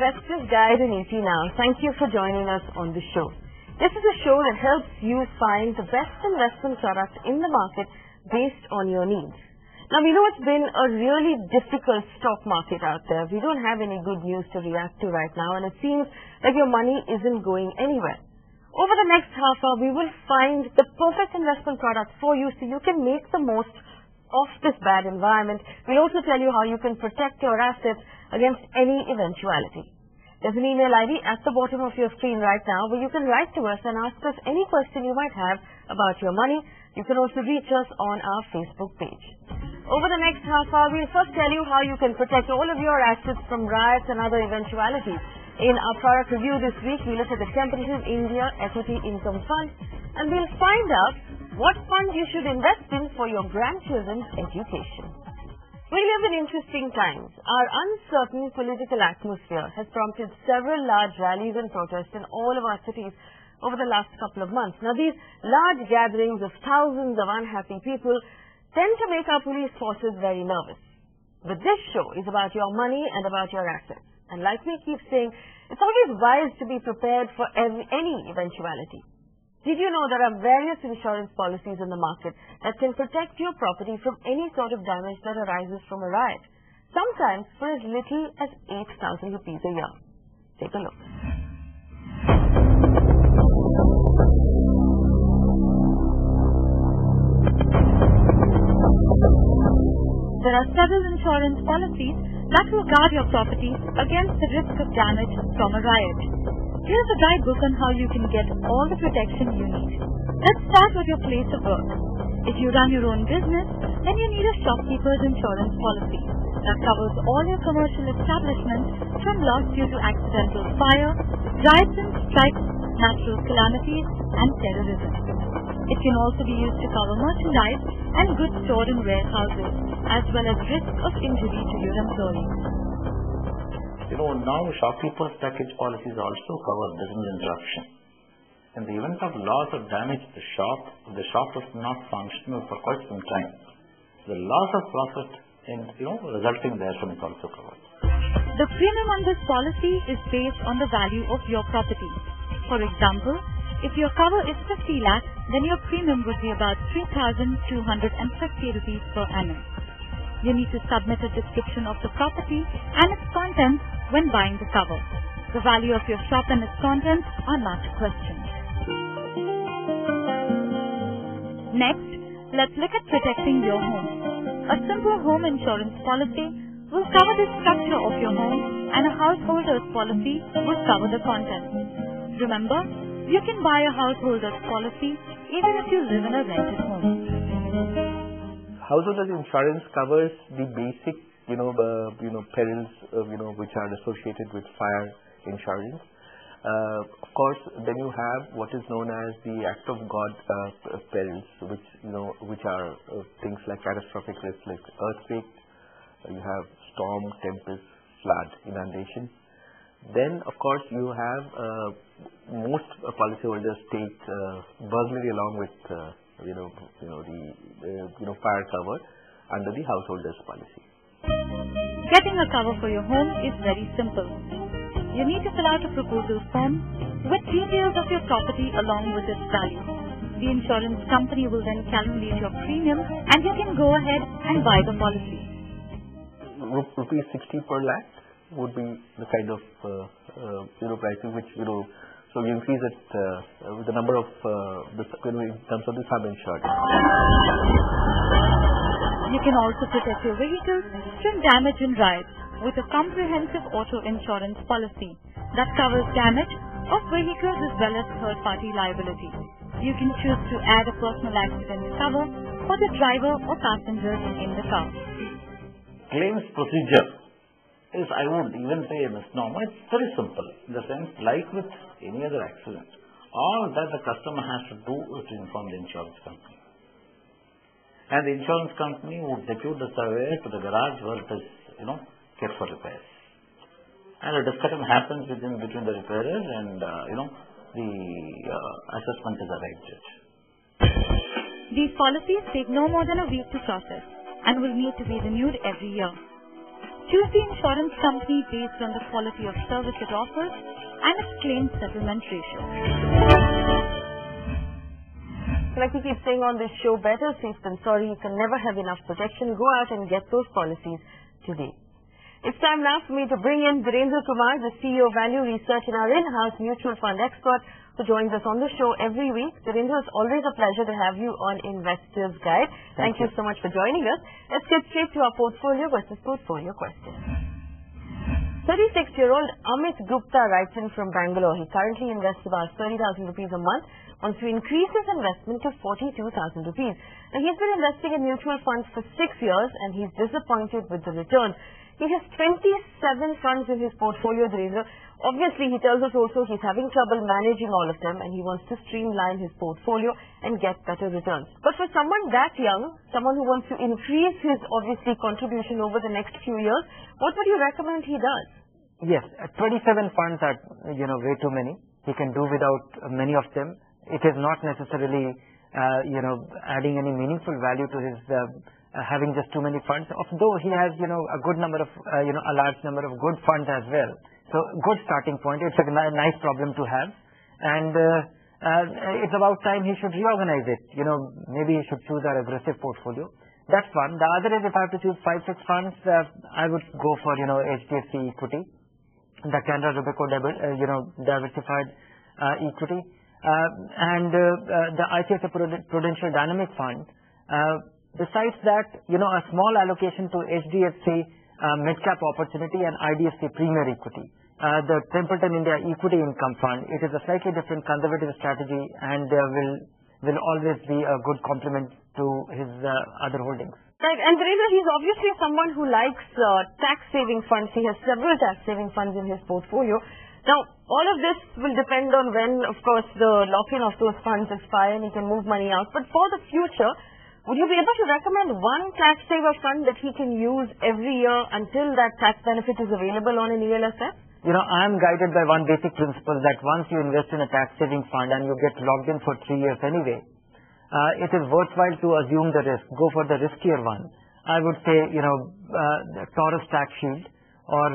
Investor's Guide in Easy Now. Thank you for joining us on the show. This is a show that helps you find the best investment product in the market based on your needs. Now, we know it's been a really difficult stock market out there. We don't have any good news to react to right now, and it seems like your money isn't going anywhere. Over the next half hour, we will find the perfect investment product for you so you can make the most of this bad environment. We'll also tell you how you can protect your assets against any eventuality. There's an email ID at the bottom of your screen right now where you can write to us and ask us any question you might have about your money. You can also reach us on our Facebook page. Over the next half hour, we'll first tell you how you can protect all of your assets from riots and other eventualities. In our product review this week, we look at the Temperature India Equity Income Fund, and we'll find out what fund you should invest in for your grandchildren's education. We live in interesting times. Our uncertain political atmosphere has prompted several large rallies and protests in all of our cities over the last couple of months. Now, these large gatherings of thousands of unhappy people tend to make our police forces very nervous. But this show is about your money and about your assets. And like we keep saying, it's always wise to be prepared for any eventuality. Did you know there are various insurance policies in the market that can protect your property from any sort of damage that arises from a riot, sometimes for as little as 8,000 rupees a year? Take a look. There are several insurance policies that will guard your property against the risk of damage from a riot. Here's a guidebook on how you can get all the protection you need. Let's start with your place of work. If you run your own business, then you need a shopkeeper's insurance policy that covers all your commercial establishments from loss due to accidental fire, riots and strikes, natural calamities, and terrorism. It can also be used to cover merchandise and goods stored in warehouses, as well as risk of injury to your employees. Now shopkeeper's package policies also cover business interruption. In the event of loss or damage to the shop is not functional for quite some time, the loss of profit resulting therefrom is also covered. The premium on this policy is based on the value of your property. For example, if your cover is 50 lakhs, then your premium would be about 3,250 rupees per annum. You need to submit a description of the property and its contents when buying the cover. The value of your shop and its contents are not questioned. Next, let's look at protecting your home. A simple home insurance policy will cover the structure of your home, and a householder's policy will cover the contents. Remember, you can buy a householder's policy even if you live in a rented home. Householder's insurance covers the basic, perils, which are associated with fire insurance. Of course, then you have what is known as the act of God perils, which are things like catastrophic risks like earthquake. You have storm, tempest, flood, inundation. Then, of course, you have most policyholders take burglary along with the fire cover under the householder's policy. Getting a cover for your home is very simple. You need to fill out a proposal form with details of your property along with its value. The insurance company will then calculate your premium, and you can go ahead and buy the policy. Rupees 60 per lakh would be the kind of pricing which so you increase it with the number of in terms of the sum insured. You can also protect your vehicles from damage in riots with a comprehensive auto insurance policy that covers damage of vehicles as well as third-party liability. You can choose to add a personal accident cover for the driver or passengers in the car. Claims procedure is, I would even say, a misnomer. It's very simple in the sense, like with any other accident, all that the customer has to do is to inform the insurance company. And the insurance company would depute the surveyor to the garage where it is, kept for repairs. And a discussion happens between the repairer and, the assessment is arrived at. These policies take no more than a week to process and will need to be renewed every year. Choose the insurance company based on the quality of service it offers and its claim settlement ratio. Like we keep saying on this show, better safe than sorry. You can never have enough protection. Go out and get those policies today. It's time now for me to bring in Dhirendra Kumar, the CEO of Value Research and our in-house mutual fund expert, who joins us on the show every week. Dhirendra, it's always a pleasure to have you on Investors Guide. Thank you so much for joining us. Let's get straight to our portfolio versus portfolio question. 36-year-old Amit Gupta writes in from Bangalore. He currently invests about 30,000 rupees a month, wants to increase his investment to 42,000 rupees. Now, he's been investing in mutual funds for 6 years and he's disappointed with the returns. He has 27 funds in his portfolio, Dhirendra. Obviously, he tells us also he's having trouble managing all of them and he wants to streamline his portfolio and get better returns. But for someone that young, someone who wants to increase his, obviously, contribution over the next few years, what would you recommend he does? Yes, 27 funds are, way too many. He can do without many of them. It is not necessarily, adding any meaningful value to his having just too many funds. Although he has, a good number of, a large number of good funds as well. So, good starting point. It's a nice problem to have. And it's about time he should reorganize it. Maybe he should choose our aggressive portfolio. That's one. The other is if I have to choose 5-6 funds, I would go for, HDFC equity, the Canada Robeco, diversified equity, and the ICICI Prudential Dynamic Fund. Besides that, a small allocation to HDFC mid-cap opportunity and IDFC premier equity. The Templeton India Equity Income Fund, it is a slightly different conservative strategy and will always be a good complement to his other holdings. Right, and Dhirendra, he's obviously someone who likes tax-saving funds. He has several tax-saving funds in his portfolio. Now, all of this will depend on when, of course, the lock-in of those funds expire and he can move money out. But for the future, would you be able to recommend one tax-saver fund that he can use every year until that tax benefit is available on an ELSS? I am guided by one basic principle that once you invest in a tax-saving fund and you get locked in for 3 years anyway, it is worthwhile to assume the risk, go for the riskier one. I would say, the Taurus tax shield or,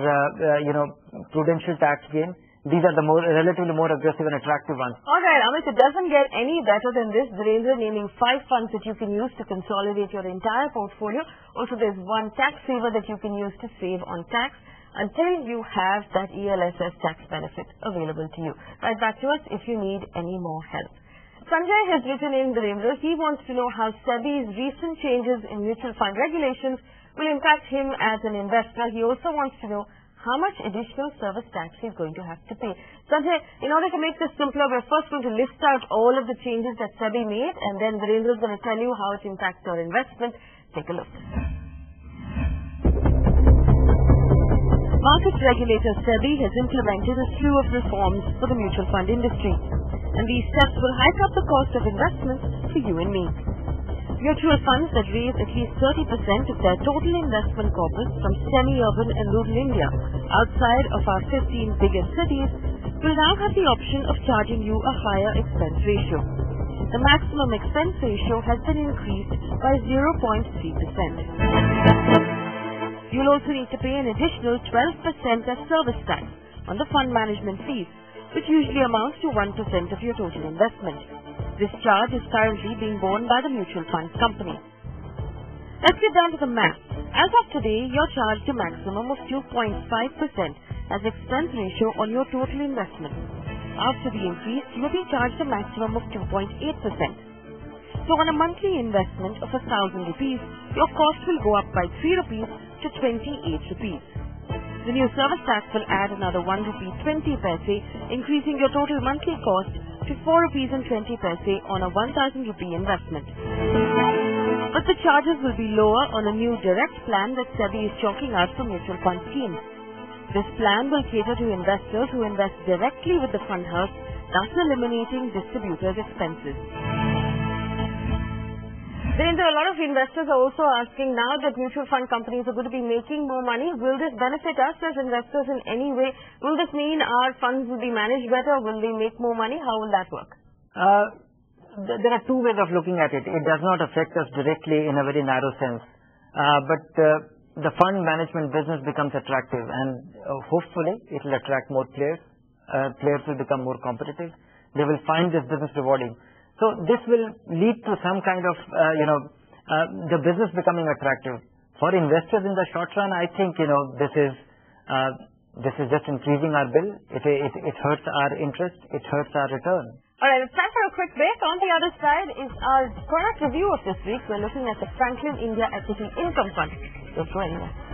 prudential tax gain. These are the relatively more aggressive and attractive ones. All right, Amit, it doesn't get any better than this. Dhirendra naming 5 funds that you can use to consolidate your entire portfolio. Also, there's one tax saver that you can use to save on tax until you have that ELSS tax benefit available to you. Write back to us if you need any more help. Sanjay has written in, Dhirendra, he wants to know how SEBI's recent changes in mutual fund regulations will impact him as an investor. He also wants to know how much additional service tax he's going to have to pay. Sanjay, in order to make this simpler, we're first going to list out all of the changes that SEBI made, and then Dhirendra is going to tell you how it impacts your investment. Take a look. Market regulator SEBI has implemented a slew of reforms for the mutual fund industry, and these steps will hike up the cost of investments for you and me. Mutual funds that raise at least 30% of their total investment corpus from semi-urban and rural India outside of our 15 biggest cities will now have the option of charging you a higher expense ratio. The maximum expense ratio has been increased by 0.3%. You'll also need to pay an additional 12% as service tax on the fund management fees, which usually amounts to 1% of your total investment. This charge is currently being borne by the mutual fund company. Let's get down to the math. As of today, you're charged a maximum of 2.5% as expense ratio on your total investment. After the increase, you'll be charged a maximum of 2.8%. So on a monthly investment of 1,000 rupees, your cost will go up by 3 rupees to 28 rupees. The new service tax will add another 1 rupee 20 paise, increasing your total monthly cost to 4 rupees and 20 paise on a 1,000 rupee investment. But the charges will be lower on a new direct plan that SEBI is chalking out for mutual fund schemes. This plan will cater to investors who invest directly with the fund house, thus eliminating distributors' expenses. Dhirendra, a lot of investors are also asking now that mutual fund companies are going to be making more money. Will this benefit us as investors in any way? Will this mean our funds will be managed better? Will they make more money? How will that work? There are two ways of looking at it. It does not affect us directly in a very narrow sense. But the fund management business becomes attractive, and hopefully it will attract more players. Players will become more competitive. They will find this business rewarding. So this will lead to some kind of, the business becoming attractive. For investors in the short run, I think, this is just increasing our bill. It hurts our interest. It hurts our return. All right, it's time for a quick break. On the other side is our product review of this week. We're looking at the Franklin India Equity Income Fund. Just join us.